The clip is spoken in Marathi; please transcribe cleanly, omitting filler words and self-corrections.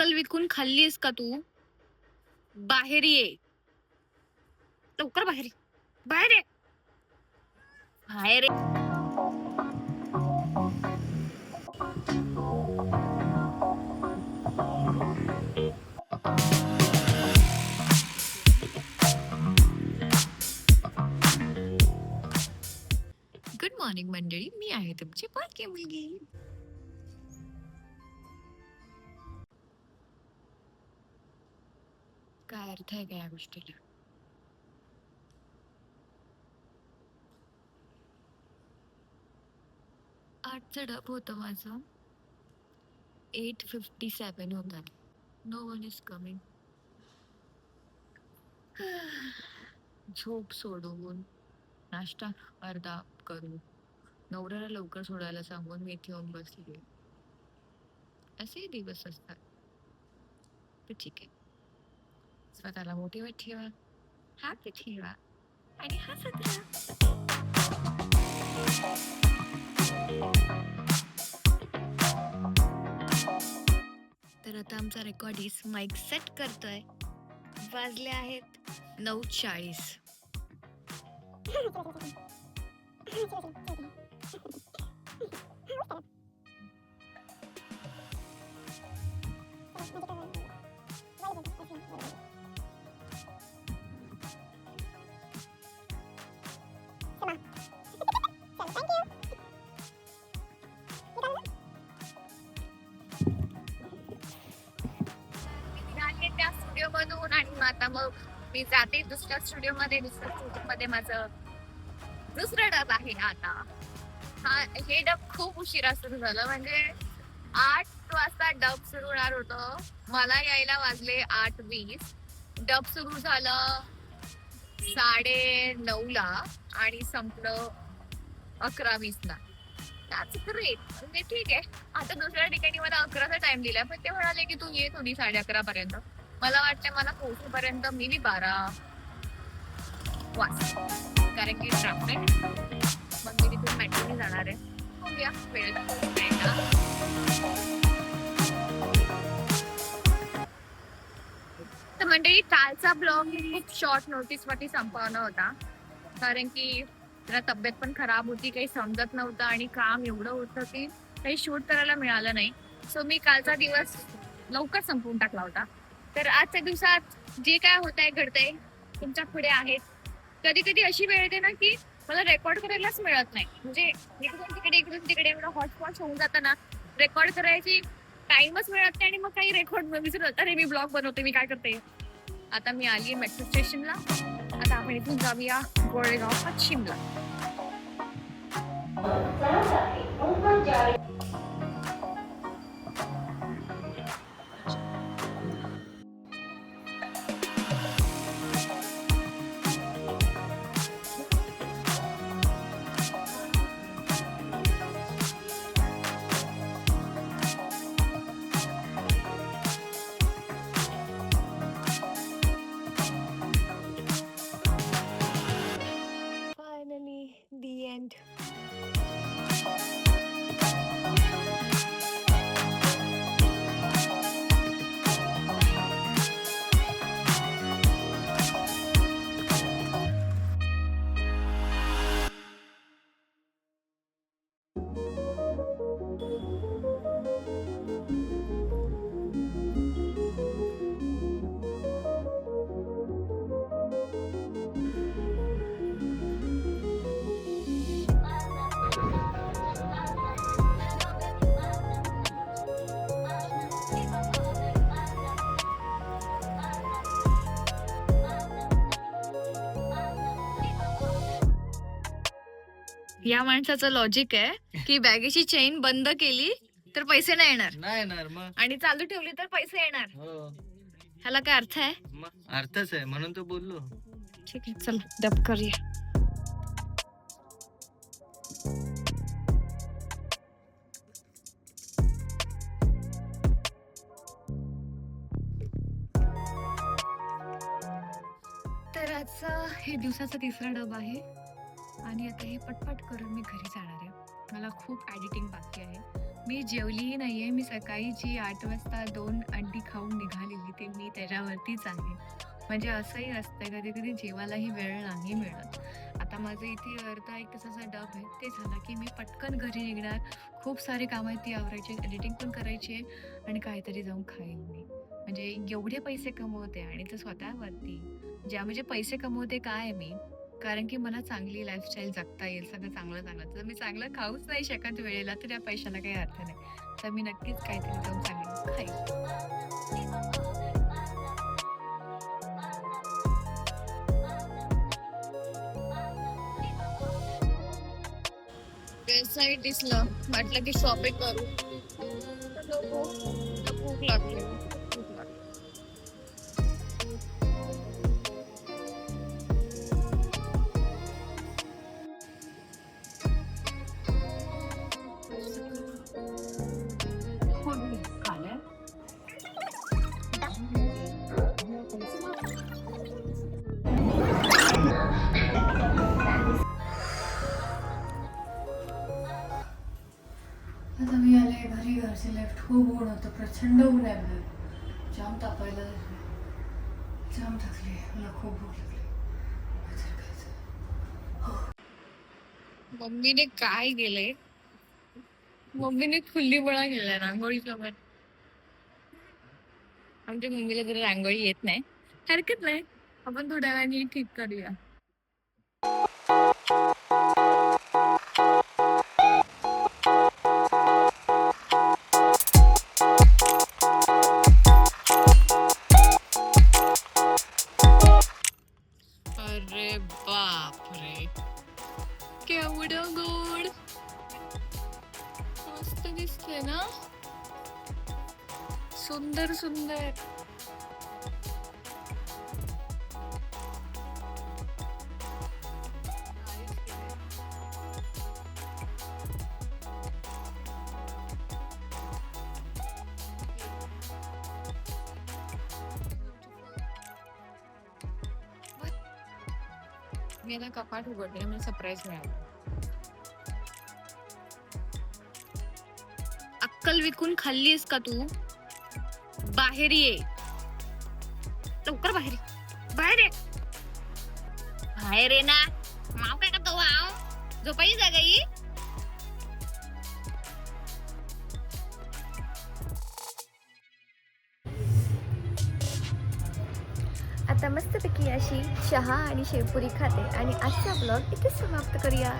अक्कल विकून खाल्लीस का तू? बाहेर ये, लवकर बाहेर ये. बाहेर ये, बाहेर ये. गुड मॉर्निंग मंडळी, मी आहे तुमची पारखी मुलगी. काय अर्थ आहे का या गोष्टीला? आठचं डब होतं माझं. 8:57 होतात. No one is coming. झोप सोडून नाश्ता अर्धा करून नवऱ्याला लवकर सोडायला सांगून मी इथे येऊन बसली. असे दिवस असतात. तर ठीक आहे, स्वतःला मोटिवेट ठेवा, हॅपी ठेवा आणि हसत राहा. तर आता आमचा रेकॉर्डिस्ट माईक सेट करतोय. वाजले आहेत 9:40. निघाले त्या स्टुडिओ मधून आणि आता मग मी जाते दुसऱ्या स्टुडिओ मध्ये माझं दुसरं डब आहे आता. हे डब खूप उशिरा सुरू झालं, म्हणजे 8 वाजता डब सुरू होणार होतं. मला यायला वाजले 8:20. डब सुरू झालं 9:30ला आणि संपलं 11:20ला. That's great. म्हणजे ठीक आहे, आता दुसऱ्या ठिकाणी मला 11चा टाइम दिलाय, पण ते म्हणाले की तू ये थोडी 11:30 पर्यंत. मला वाटतं मला पोहोचेपर्यंत मी 12 वाजता, कारण की ट्रॅफिक. मग मी तिथून मेट्रोने जाणार आहे. बघूया वेळ पोहोचण्याचा. तर मंडळी, कालचा ब्लॉग खूप शॉर्ट नोटीस वरती संपवणं होता, कारण की जरा तब्येत पण खराब होती, काही समजत नव्हतं आणि काम एवढं होतं की काही शूट करायला मिळालं नाही. सो मी कालचा दिवस लवकर संपवून टाकला होता. तर आजच्या दिवसात जे काय होतंय घडतंय तुमच्या पुढे आहेत. कधी कधी अशी वेळ येते ना की मला रेकॉर्ड करायलाच मिळत नाही, म्हणजे इकडून तिकडे एवढं हॉटस्पॉट होऊन जातं ना, रेकॉर्ड करायची टाइमच मिळत नाही आणि मग काही रेकॉर्ड विसरत. अरे मी ब्लॉग बनवते, मी काय करते. आता मी आली मेट्रो स्टेशनला. आता आपण इथून जाऊया गोळेगाव पश्चिमला. Finally, the end. या माणसाचं लॉजिक आहे की बॅगेची चेन बंद केली तर पैसे नाही येणार मग आणि चालू ठेवली तर पैसे येणार. हो, ह्याला काय अर्थ आहे? मग अर्थच आहे, म्हणून तो बोललो. ठीक आहे, चल डब करूया. तर आजचा हे दिवसाचा तिसरा डब आहे आणि आता हे पटपट करून मी घरी जाणार आहे. मला खूप एडिटिंग बाकी आहे. मी जेवलीही नाहीये. मी सकाळी जी 8 वाजता 2 अंडी खाऊन निघालेली ते मी त्याच्यावरतीच आहे. म्हणजे असंही असतं कधी-कधी जेवायलाही वेळ नाही मिळत. आता माझं इथे अर्धा 1 तासाचा डब आहे. ते झालं की मी पटकन घरी निघणार. खूप सारी कामं आहेत ती आवरायची आहेत, एडिटिंग पण करायची आहे आणि काहीतरी जाऊन खाईन मी. म्हणजे एवढे पैसे कमवते आणि ते स्वतःवरती. म्हणजे पैसे कमवते काय आहे मी? कारण की मला चांगली लाईफस्टाईल जगता येईल, सगळं चांगलं-चांगलं. जर मी चांगलं खाऊच नाही शकत वेळेला, तर त्या पैशाला काही अर्थ नाही. तर मी नक्कीच काहीतरी जाऊन चांगलं खाईन. वेबसाईट दिसलं, म्हटलं की शॉपिंग करू. तर भूक लागली. भूक लागली. आता मी आले घरी. घरचे लेफ्ट खूप ऊन होतं, प्रचंड ऊन आहे बाहेर. जाम तापायला लागले, जाम थकली, मला खूप भूक लागली. काहीतरी खायचं. मम्मीने काय केलंय? मम्मीने खुल्लीपणा केलाय रांगोळीसोबत. आमच्या मम्मीला जरा रांगोळी येत नाही. हरकत नाही, आपण थोड्या वेळाने ठीक करूया. अरे बापरे, केवढं गोड, मस्त दिसतंय ना, सुंदर सुंदर. मी आता कपाट उघडले, मला सरप्राईज मिळालं. अक्कल विकून खाल्लीस का तू? बाहेर ये, लवकर बाहेर ये. बाहेर ये, बाहेर ये ना. माव काय करतो वाव? झोपाई जागा ही. आता मस्तपैकी अशी चहा आणि शेवपुरी खाते आणि आजचा ब्लॉग इथे समाप्त करूया.